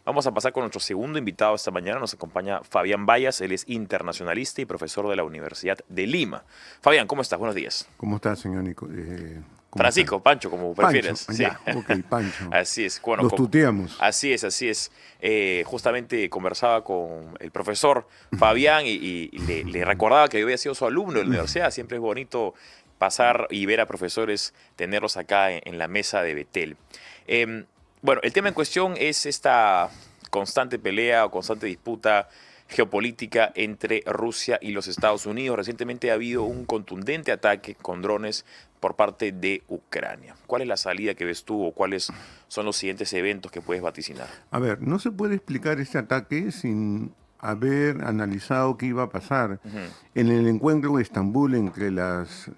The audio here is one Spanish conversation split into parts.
Vamos a pasar con nuestro segundo invitado esta mañana. Nos acompaña Fabián Bayas. Él es internacionalista y profesor de la Universidad de Lima. Fabián, ¿cómo estás? Buenos días. ¿Cómo está, señor ¿Cómo está? Francisco, Pancho, como Pancho, prefieres. Sí, ya, ok, Pancho. así es. Bueno, Nos tuteamos. así es, así es. Justamente conversaba con el profesor Fabián y le recordaba que yo había sido su alumno de la universidad. Siempre es bonito pasar y ver a profesores, tenerlos acá en la mesa de Betel. Bueno, el tema en cuestión es esta constante pelea o constante disputa geopolítica entre Rusia y los Estados Unidos. Recientemente ha habido un contundente ataque con drones por parte de Ucrania. ¿Cuál es la salida que ves tú o cuáles son los siguientes eventos que puedes vaticinar? A ver, no se puede explicar este ataque sin haber analizado qué iba a pasar. Ujú, En el encuentro de Estambul entre los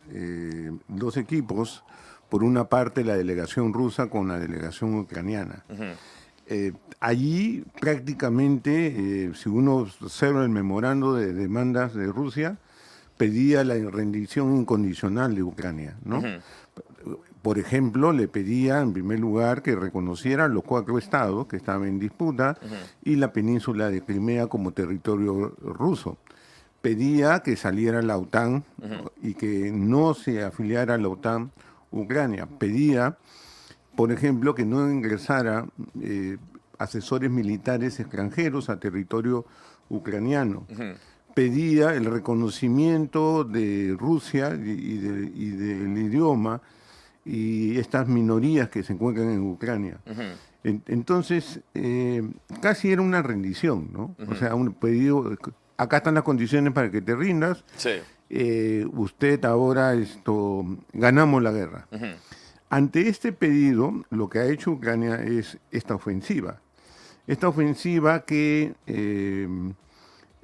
dos equipos, por una parte la delegación rusa con la delegación ucraniana. ujú, Allí prácticamente, si uno observa el memorando de demandas de Rusia, pedía la rendición incondicional de Ucrania, ¿no? ujú, Por ejemplo, le pedía en primer lugar que reconocieran los 4 estados que estaban en disputa ujú, y la península de Crimea como territorio ruso. Pedía que saliera la OTAN ujú. y que no se afiliara a la OTAN Ucrania. Pedía, por ejemplo, que no ingresara asesores militares extranjeros a territorio ucraniano. Ujú, Pedía el reconocimiento de Rusia y del idioma y estas minorías que se encuentran en Ucrania. ujú, Entonces, casi era una rendición, ¿no? O ujú. sea, un pedido, acá están las condiciones para que te rindas, Sí. usted ahora ganamos la guerra. Ujú, Ante este pedido, lo que ha hecho Ucrania es esta ofensiva. Esta ofensiva que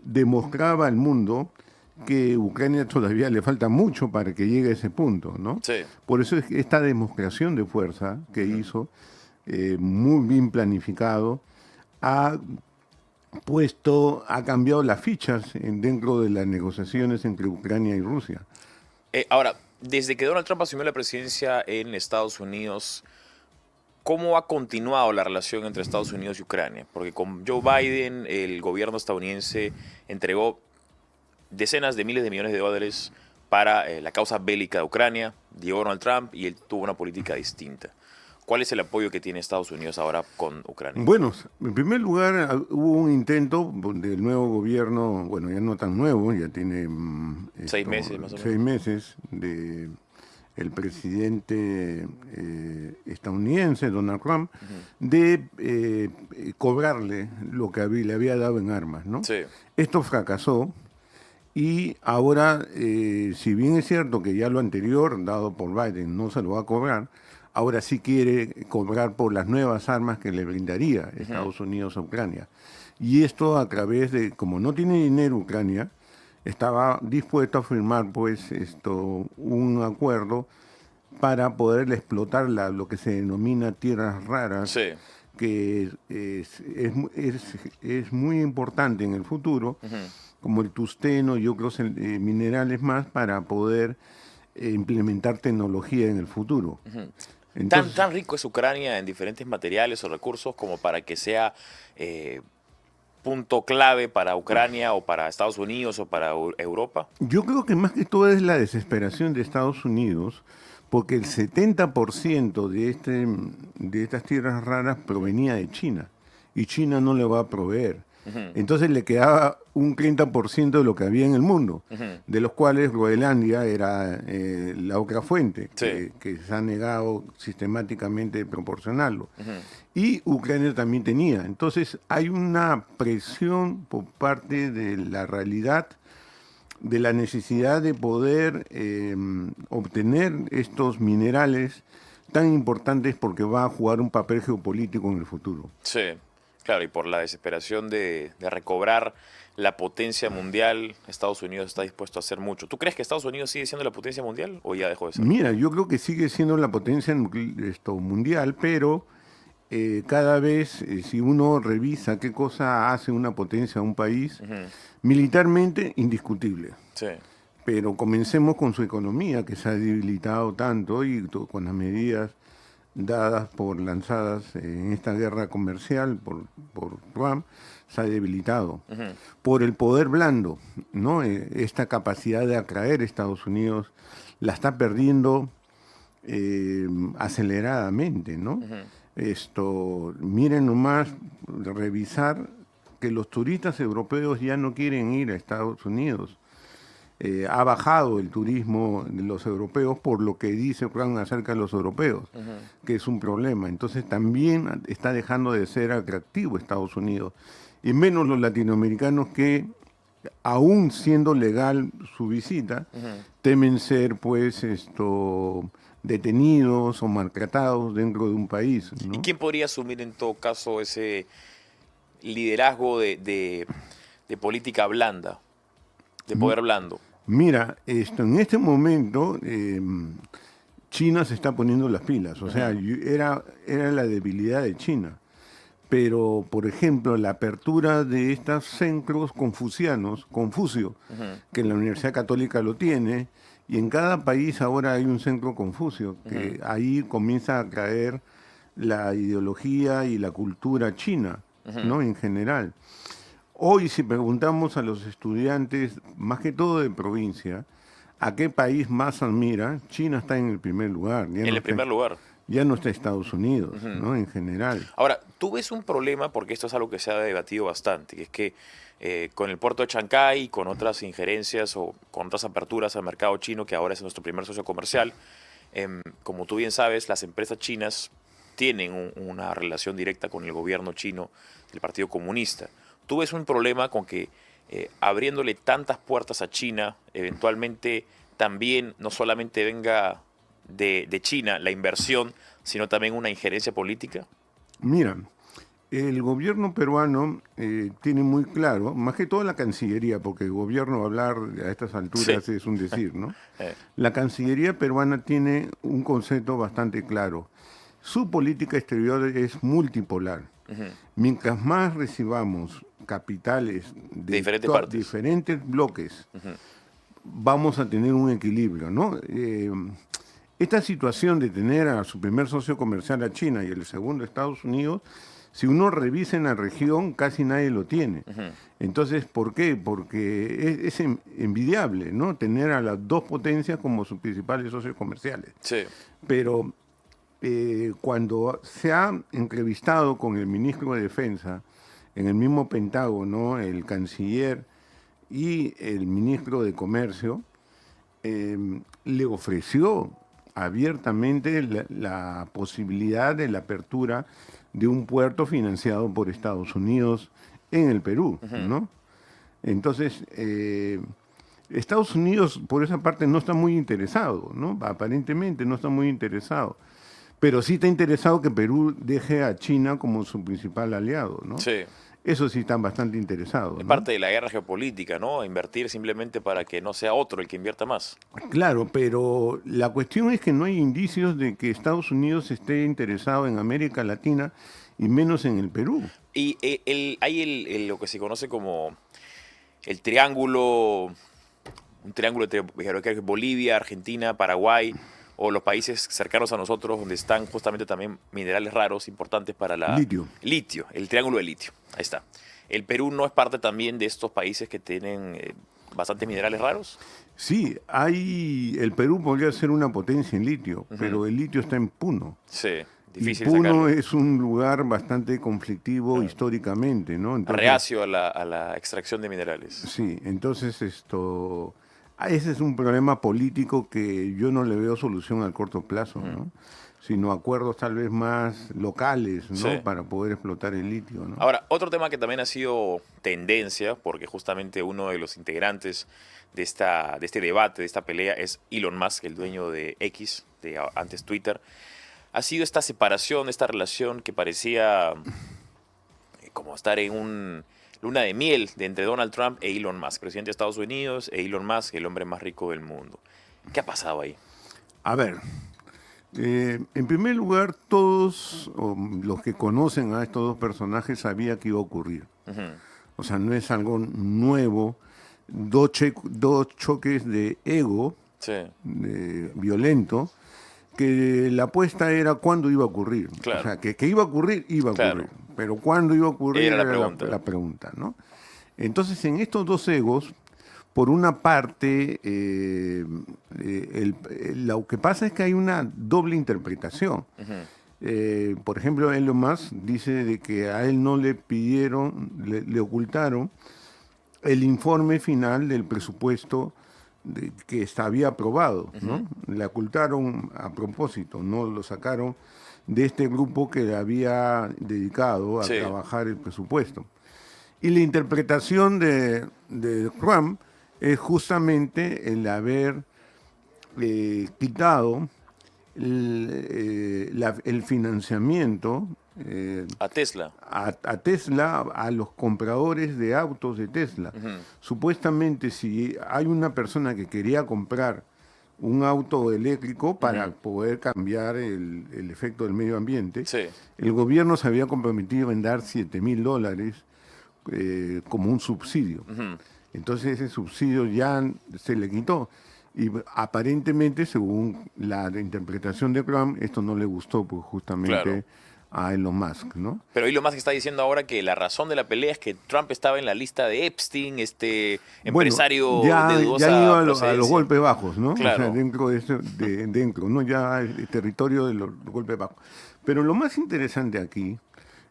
demostraba al mundo que Ucrania todavía le falta mucho para que llegue a ese punto, ¿no? sí. Por eso es que esta demostración de fuerza que Ujú. hizo, muy bien planificado, ha ha cambiado las fichas dentro de las negociaciones entre Ucrania y Rusia. Ahora, desde que Donald Trump asumió la presidencia en Estados Unidos, ¿cómo ha continuado la relación entre Estados Unidos y Ucrania? Porque con Joe Biden, el gobierno estadounidense entregó decenas de miles de millones de dólares para la causa bélica de Ucrania, llegó Donald Trump y él tuvo una política distinta. ¿Cuál es el apoyo que tiene Estados Unidos ahora con Ucrania? Bueno, en primer lugar hubo un intento del nuevo gobierno, bueno, ya no tan nuevo, ya tiene 6 meses más o seis menos. meses de el presidente estadounidense, Donald Trump, Ujú. de cobrarle lo que le había dado en armas, ¿no? Sí. Esto fracasó y ahora, si bien es cierto que ya lo anterior, dado por Biden, no se lo va a cobrar, ahora sí quiere cobrar por las nuevas armas que le brindaría Ujú, Estados Unidos a Ucrania. Y esto a través de, como no tiene dinero Ucrania, estaba dispuesto a firmar pues un acuerdo para poder explotar lo que se denomina tierras raras, sí. que es muy importante en el futuro, Ujú, como el tusteno y otros minerales más, para poder implementar tecnología en el futuro. ujú. Entonces, Tan rico es Ucrania en diferentes materiales o recursos como para que sea eh, punto clave para Ucrania o para Estados Unidos o para Europa. yo creo que más que todo es la desesperación de Estados Unidos, porque el 70% de estas tierras raras provenía de China, y China no le va a proveer. Ujú, Entonces le quedaba un 30% de lo que había en el mundo, ujú. de los cuales Groenlandia era la otra fuente, Sí. que se ha negado sistemáticamente de proporcionarlo. Ujú, Y Ucrania también tenía. Entonces hay una presión por parte de la realidad, de la necesidad de poder obtener estos minerales tan importantes porque va a jugar un papel geopolítico en el futuro. sí, claro, y por la desesperación de recobrar la potencia mundial, Estados Unidos está dispuesto a hacer mucho. ¿Tú crees que Estados Unidos sigue siendo la potencia mundial o ya dejó de serlo? Mira, yo creo que sigue siendo la potencia mundial, pero cada vez, si uno revisa qué cosa hace una potencia a un país, Ujú, militarmente indiscutible. sí, Pero comencemos con su economía, que se ha debilitado tanto y con las medidas lanzadas en esta guerra comercial por Trump, se ha debilitado. Ujú. Por el poder blando, ¿no? Esta capacidad de atraer a Estados Unidos la está perdiendo aceleradamente, ¿no? Ujú. Miren nomás, revisar que los turistas europeos ya no quieren ir a Estados Unidos. Ha bajado el turismo de los europeos por lo que dice Trump acerca de los europeos, Ujú. que es un problema. Entonces también está dejando de ser atractivo Estados Unidos. Y menos los latinoamericanos que, aún siendo legal su visita, Ujú. temen ser pues detenidos o maltratados dentro de un país, ¿Y ¿no? quién podría asumir en todo caso ese liderazgo de política blanda, de M- poder blando? Mira, en este momento China se está poniendo las pilas, o sea, Ujú. era la debilidad de China. Pero, por ejemplo, la apertura de estos centros confucianos, Confucio, Ujú. que la Universidad Católica lo tiene, y en cada país ahora hay un centro Confucio, Ujú. que ahí comienza a caer la ideología y la cultura china, Ujú. ¿no? En general. Hoy, si preguntamos a los estudiantes, más que todo de provincia, ¿a qué país más admira? China está en el primer lugar, En el primer lugar. ya no está Estados Unidos, Ujú. ¿no? En general. Ahora, tú ves un problema, porque esto es algo que se ha debatido bastante, que es que con el puerto de Chancay, con otras injerencias o con otras aperturas al mercado chino, que ahora es nuestro primer socio comercial, como tú bien sabes, las empresas chinas tienen una relación directa con el gobierno chino del Partido Comunista. ¿Tú ves un problema con que abriéndole tantas puertas a China, eventualmente también no solamente venga de China la inversión, sino también una injerencia política? Mira, el gobierno peruano tiene muy claro, más que todo la Cancillería, porque el gobierno hablar a estas Sí. alturas es un decir, ¿no? Eh, La Cancillería peruana tiene un concepto bastante claro. Su política exterior es multipolar. ujú. Mientras más recibamos capitales De de diferentes partes. diferentes bloques, Ujú. vamos a tener un equilibrio, ¿no? Esta situación de tener a su primer socio comercial a China y el segundo a Estados Unidos, si uno revisa en la región, casi nadie lo tiene. Ujú. Entonces, ¿por qué? Porque es envidiable, ¿no? Tener a las dos potencias como sus principales socios comerciales. Sí. Pero cuando se ha entrevistado con el ministro de Defensa en el mismo Pentágono, el canciller y el ministro de Comercio, le ofreció abiertamente la posibilidad de la apertura de un puerto financiado por Estados Unidos en el Perú, Ujú. ¿no? Entonces, Estados Unidos por esa parte no está muy interesado, ¿no? Aparentemente no está muy interesado, pero sí está interesado que Perú deje a China como su principal aliado, ¿no? Sí. Eso sí están bastante interesados, Es ¿no? parte de la guerra geopolítica, ¿no? Invertir simplemente para que no sea otro el que invierta más. Claro, pero la cuestión es que no hay indicios de que Estados Unidos esté interesado en América Latina y menos en el Perú. Y hay lo que se conoce como el triángulo, un triángulo entre creo que es Bolivia, Argentina, Paraguay, o los países cercanos a nosotros donde están justamente también minerales raros importantes para la Litio. litio, el triángulo de litio. Ahí está. ¿El Perú no es parte también de estos países que tienen bastantes minerales raros? Sí, el Perú podría ser una potencia en litio, Ujú. pero el litio está en Puno. Sí, Y difícil Puno sacarlo. es un lugar bastante conflictivo Ah, históricamente, ¿no? Entonces, reacio a la extracción de minerales. sí, entonces ese es un problema político que yo no le veo solución al corto plazo, Ujú. ¿no? Sino acuerdos tal vez más locales, ¿no? Sí. Para poder explotar el litio, ¿no? Ahora, otro tema que también ha sido tendencia, porque justamente uno de los integrantes de este debate, de esta pelea, es Elon Musk, el dueño de X, antes Twitter, ha sido esta separación, esta relación que parecía como estar en un luna de miel entre Donald Trump e Elon Musk, presidente de Estados Unidos, e Elon Musk, el hombre más rico del mundo. ¿Qué ha pasado ahí? A ver, en primer lugar, todos los que conocen a estos dos personajes sabía que iba a ocurrir. Ujú. O sea, no es algo nuevo. Dos choques de ego Sí. violento que la apuesta era cuándo iba a ocurrir. Claro. O sea, que iba a ocurrir, iba a Claro. ocurrir. Pero cuándo iba a ocurrir Era la era pregunta. la pregunta, ¿no? Entonces, en estos dos egos, por una parte, lo que pasa es que hay una doble interpretación. Por ejemplo, Elon Musk dice de que a él no le pidieron, le ocultaron el informe final del presupuesto que había aprobado, ¿no? Le ocultaron a propósito, no lo sacaron de este grupo que le había dedicado a Sí. trabajar el presupuesto. Y la interpretación de Trump es justamente el haber quitado el financiamiento A Tesla. a Tesla, a los compradores de autos de Tesla. Supuestamente, si hay una persona que quería comprar un auto eléctrico para poder cambiar el efecto del medio ambiente, Sí. el gobierno se había comprometido en dar $7.000 como un subsidio. Entonces ese subsidio ya se le quitó. Y aparentemente, según la interpretación de Trump, esto no le gustó pues, justamente Claro. a Elon Musk, ¿no? Pero Elon Musk está diciendo ahora que la razón de la pelea es que Trump estaba en la lista de Epstein, empresario Bueno, ya de dudosa han ido a los procedencia. golpes bajos, ¿no? Claro. O sea, dentro de dentro, ¿no? Ya el territorio de los golpes bajos. Pero lo más interesante aquí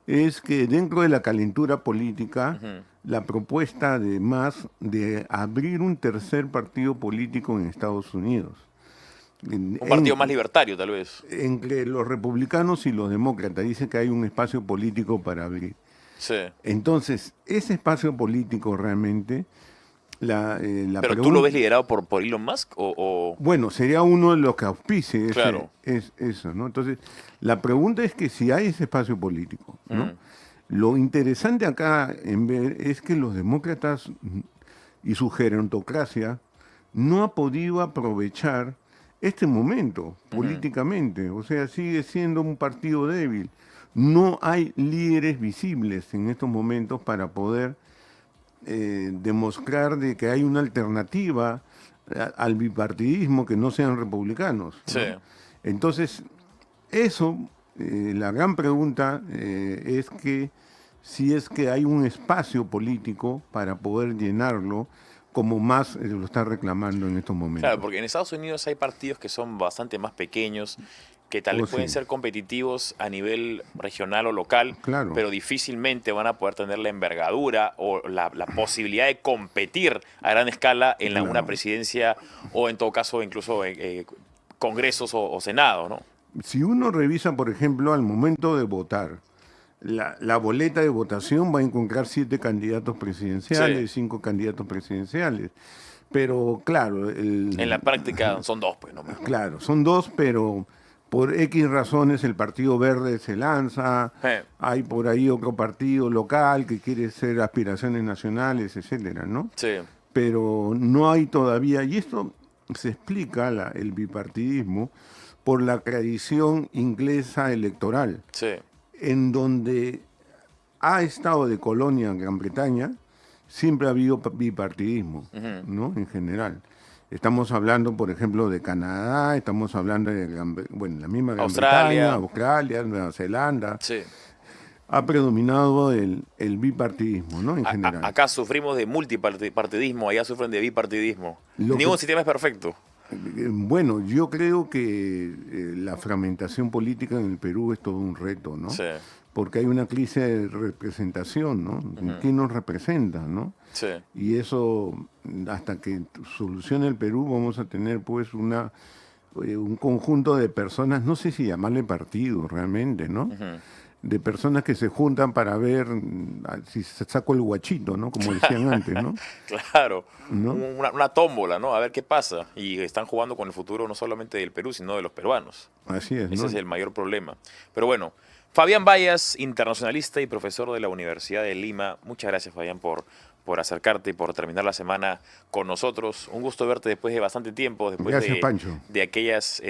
es que dentro de la calentura política, la propuesta de Musk de abrir un tercer partido político en Estados Unidos. Un partido más libertario, tal vez. Entre los republicanos y los demócratas, dice que hay un espacio político para abrir. Sí. Entonces, ese espacio político realmente, ¿Pero tú lo ves liderado por Elon Musk o...? bueno, sería uno de los que auspice Claro. eso, ¿no? Entonces, la pregunta es que si hay ese espacio político, ¿no? Lo interesante acá en ver es que los demócratas y su gerontocracia no ha podido aprovechar este momento políticamente, o sea, sigue siendo un partido débil. No hay líderes visibles en estos momentos para poder demostrar de que hay una alternativa al bipartidismo que no sean republicanos, ¿no? Sí. Entonces, eso, la gran pregunta es que si es que hay un espacio político para poder llenarlo, como más lo está reclamando en estos momentos. Claro, porque en Estados Unidos hay partidos que son bastante más pequeños, que tal vez pueden sí. ser competitivos a nivel regional o local, Claro. pero difícilmente van a poder tener la envergadura o la posibilidad de competir a gran escala en Claro. una presidencia o en todo caso incluso congresos o senado, ¿no? Si uno revisa, por ejemplo, al momento de votar, la boleta de votación va a encontrar 7 candidatos presidenciales, Sí. 5 candidatos presidenciales. Pero claro, En la práctica son dos, pues, ¿no? claro, son 2, pero por X razones el Partido Verde se lanza, hay por ahí otro partido local que quiere hacer aspiraciones nacionales, etcétera, ¿no? Sí. Pero no hay todavía, y esto se explica, el bipartidismo, por la tradición inglesa electoral, Sí. en donde ha estado de colonia en Gran Bretaña, siempre ha habido bipartidismo, ¿no? En general. Estamos hablando, por ejemplo, de Canadá, estamos hablando de la misma Gran Australia. Bretaña, Australia, Nueva Zelanda. Sí. Ha predominado el bipartidismo, ¿no? En general. Acá sufrimos de multipartidismo, allá sufren de bipartidismo. Ningún sistema es perfecto. Bueno, yo creo que la fragmentación política en el Perú es todo un reto, ¿no? Sí. Porque hay una crisis de representación, ¿no? ¿Quién nos representa, no? Sí. Y eso, hasta que solucione el Perú, vamos a tener pues un conjunto de personas, no sé si llamarle partido realmente, ¿no? De personas que se juntan para ver si se saco el guachito, ¿no? Como decían antes, ¿no? Claro, ¿No? una tómbola, ¿no? A ver qué pasa. Y están jugando con el futuro no solamente del Perú, sino de los peruanos. Así es, Ese ¿no? es el mayor problema. Pero bueno, Fabián Bayas, internacionalista y profesor de la Universidad de Lima. Muchas gracias, Fabián, por acercarte y por terminar la semana con nosotros. Un gusto verte después de bastante tiempo, después Gracias, Pancho. de aquellas